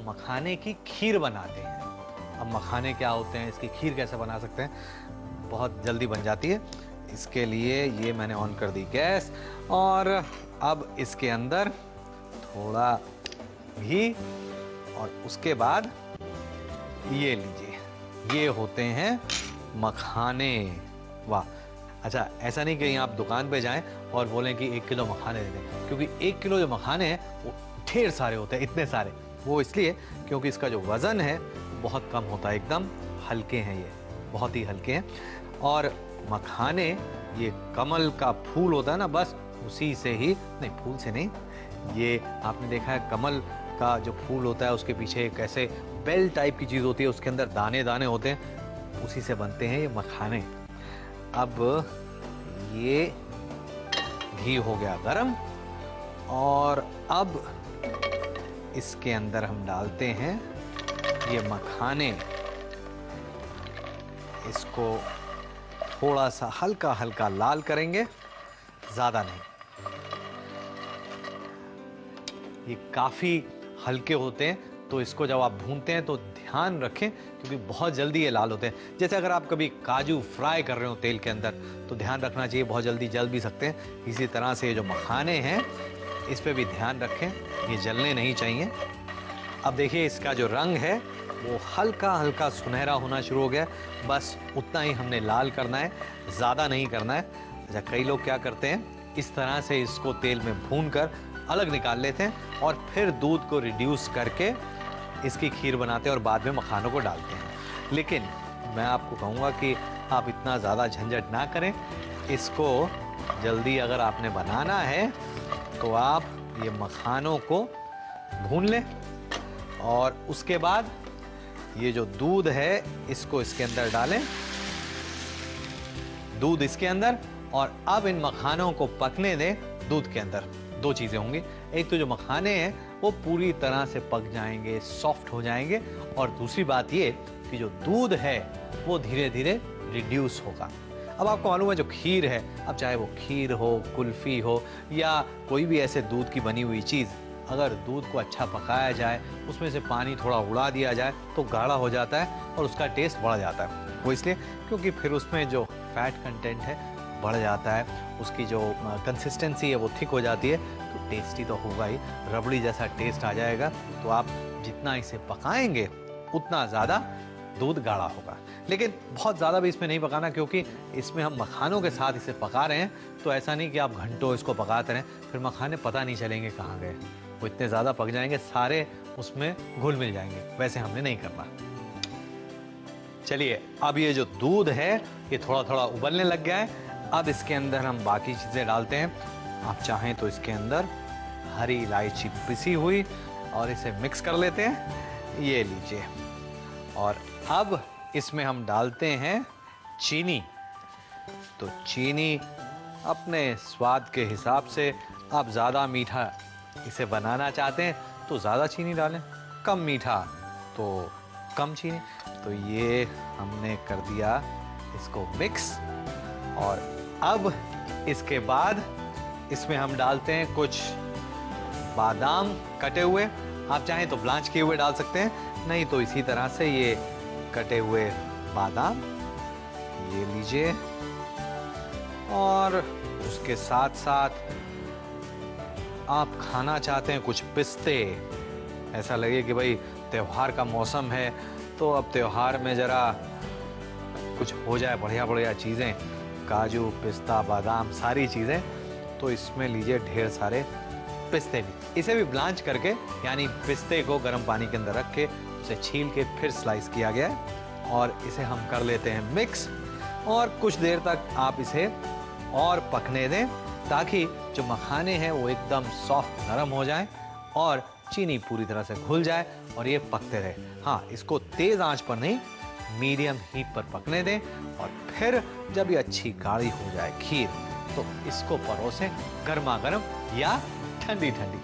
मखाने की खीर बनाते हैं। अब मखाने क्या होते हैं, इसकी खीर कैसे बना सकते हैं, बहुत जल्दी बन जाती है। इसके लिए ये मैंने ऑन कर दी गैस, और अब इसके अंदर थोड़ा घी, और उसके बाद ये लीजिए, ये होते हैं मखाने। वाह! अच्छा, ऐसा नहीं कि आप दुकान पे जाएं और बोलें कि 1 किलो मखाने दे दें, क्योंकि 1 किलो जो मखाने हैं वो ढेर सारे होते हैं, इतने सारे। वो इसलिए क्योंकि इसका जो वज़न है बहुत कम होता है, एकदम हल्के हैं ये, बहुत ही हल्के हैं। और मखाने, ये कमल का फूल होता है ना, बस उसी से ही, नहीं फूल से नहीं, ये आपने देखा है कमल का जो फूल होता है उसके पीछे एक ऐसे बेल टाइप की चीज़ होती है, उसके अंदर दाने दाने होते हैं, उसी से बनते हैं ये मखाने। अब ये घी हो गया गरम, और अब इसके अंदर हम डालते हैं ये मखाने। इसको थोड़ा सा हल्का हल्का लाल करेंगे, ज़्यादा नहीं। ये काफ़ी हल्के होते हैं, तो इसको जब आप भूनते हैं तो ध्यान रखें, क्योंकि बहुत जल्दी ये लाल होते हैं। जैसे अगर आप कभी काजू फ्राई कर रहे हो तेल के अंदर, तो ध्यान रखना चाहिए, बहुत जल्दी जल भी सकते हैं। इसी तरह से ये जो मखाने हैं, इस पे भी ध्यान रखें, ये जलने नहीं चाहिए। अब देखिए इसका जो रंग है वो हल्का हल्का सुनहरा होना शुरू हो गया, बस उतना ही हमने लाल करना है, ज़्यादा नहीं करना है। अच्छा, कई लोग क्या करते हैं, इस तरह से इसको तेल में भून कर अलग निकाल लेते हैं और फिर दूध को रिड्यूस करके इसकी खीर बनाते हैं और बाद में मखानों को डालते हैं। लेकिन मैं आपको कहूँगा कि आप इतना ज़्यादा झंझट ना करें। इसको जल्दी अगर आपने बनाना है तो आप ये मखानों को भून लें, और उसके बाद ये जो दूध है इसको इसके अंदर डालें, दूध इसके अंदर, और अब इन मखानों को पकने दें दूध के अंदर। दो चीज़ें होंगी, एक तो जो मखाने हैं वो पूरी तरह से पक जाएंगे, सॉफ्ट हो जाएंगे, और दूसरी बात ये कि जो दूध है वो धीरे धीरे रिड्यूस होगा। अब आपको मालूम है जो खीर है, अब चाहे वो खीर हो, कुल्फ़ी हो, या कोई भी ऐसे दूध की बनी हुई चीज़, अगर दूध को अच्छा पकाया जाए, उसमें से पानी थोड़ा उड़ा दिया जाए तो गाढ़ा हो जाता है और उसका टेस्ट बढ़ जाता है। वो इसलिए क्योंकि फिर उसमें जो फैट कंटेंट है बढ़ जाता है, उसकी जो कंसिस्टेंसी है वो थिक हो जाती है, तो टेस्टी तो होगा ही, रबड़ी जैसा टेस्ट आ जाएगा। तो आप जितना इसे पकाएंगे उतना ज़्यादा दूध गाढ़ा होगा। लेकिन बहुत ज़्यादा भी इसमें नहीं पकाना, क्योंकि इसमें हम मखानों के साथ इसे पका रहे हैं, तो ऐसा नहीं कि आप घंटों इसको पकाते रहें, फिर मखाने पता नहीं चलेंगे कहाँ गए, वो इतने ज़्यादा पक जाएंगे, सारे उसमें घुल मिल जाएंगे। वैसे हमने नहीं करना। चलिए, अब ये जो दूध है ये थोड़ा थोड़ा उबलने लग गया है। अब इसके अंदर हम बाकी चीज़ें डालते हैं। आप चाहें तो इसके अंदर हरी इलायची पिसी हुई, और इसे मिक्स कर लेते हैं। ये लीजिए, और अब इसमें हम डालते हैं चीनी। तो चीनी अपने स्वाद के हिसाब से, आप ज़्यादा मीठा इसे बनाना चाहते हैं तो ज़्यादा चीनी डालें, कम मीठा तो कम चीनी। तो ये हमने कर दिया इसको मिक्स, और अब इसके बाद इसमें हम डालते हैं कुछ बादाम कटे हुए। आप चाहें तो ब्लांच किए हुए डाल सकते हैं, नहीं तो इसी तरह से ये कटे हुए बादाम, ये लीजिए। और उसके साथ साथ आप खाना चाहते हैं कुछ पिस्ते, ऐसा लगे कि भाई त्योहार का मौसम है, तो अब त्योहार में ज़रा कुछ हो जाए, बढ़िया बढ़िया चीज़ें, काजू पिस्ता बादाम सारी चीज़ें, तो इसमें लीजिए ढेर सारे पिस्ते भी। इसे भी ब्लांच करके, यानी पिस्ते को गर्म पानी के अंदर रख के उसे छील के फिर स्लाइस किया गया है, और इसे हम कर लेते हैं मिक्स। और कुछ देर तक आप इसे और पकने दें, ताकि जो मखाने हैं वो एकदम सॉफ्ट नरम हो जाएं और चीनी पूरी तरह से घुल जाए और ये पकते रहे। हाँ, इसको तेज़ आंच पर नहीं, मीडियम हीट पर पकने दें, और फिर जब ये अच्छी गाढ़ी हो जाए खीर, तो इसको परोसें गर्मा गर्म या ठंडी ठंडी।